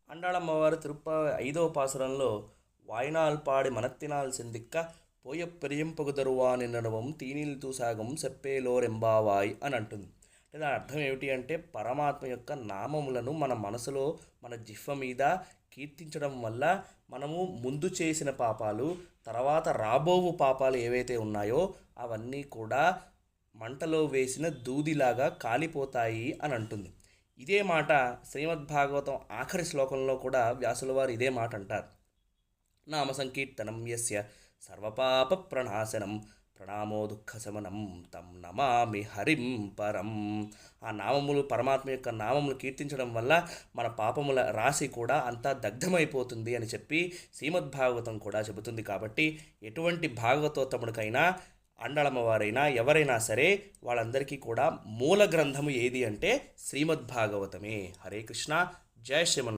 అండాళమ్మవారు ఐదవ పాసురంలో వాయినాల్ పాడి మనత్తినాల్ సిందిక్క పోయ పెరియంపగుదరువా నిన్నడవం తీనీల్ తూసాగం సెప్పేలోరెంబావాయ్ అని అంటుంది. అంటే దాని అర్థం ఏమిటి అంటే పరమాత్మ యొక్క నామములను మన మనసులో మన జిహ్వ మీద కీర్తించడం వల్ల మనము ముందు చేసిన పాపాలు, తర్వాత రాబోవు పాపాలు ఏవైతే ఉన్నాయో అవన్నీ కూడా మంటలో వేసిన దూదిలాగా కాలిపోతాయి అని అంటుంది. ఇదే మాట శ్రీమద్భాగవతం ఆఖరి శ్లోకంలో కూడా వ్యాసుల వారు ఇదే మాట అంటారు. నామ సంకీర్తనం యస్య సర్వపాప ప్రణాశనం ప్రణామో దుఃఖశమనం తం నమామి హరిం పరం. ఆ నామములు, పరమాత్మ యొక్క నామములు కీర్తించడం వల్ల మన పాపముల రాశి కూడా అంతా దగ్ధమైపోతుంది అని చెప్పి శ్రీమద్భాగవతం కూడా చెబుతుంది. కాబట్టి ఎటువంటి భాగవతోత్తముడికైనా అండళమ్మవారైనా ఎవరైనా సరే వాళ్ళందరికీ కూడా మూల గ్రంథము ఏది అంటే శ్రీమద్భాగవతమే. హరే కృష్ణ. జయ శ్రీమన్.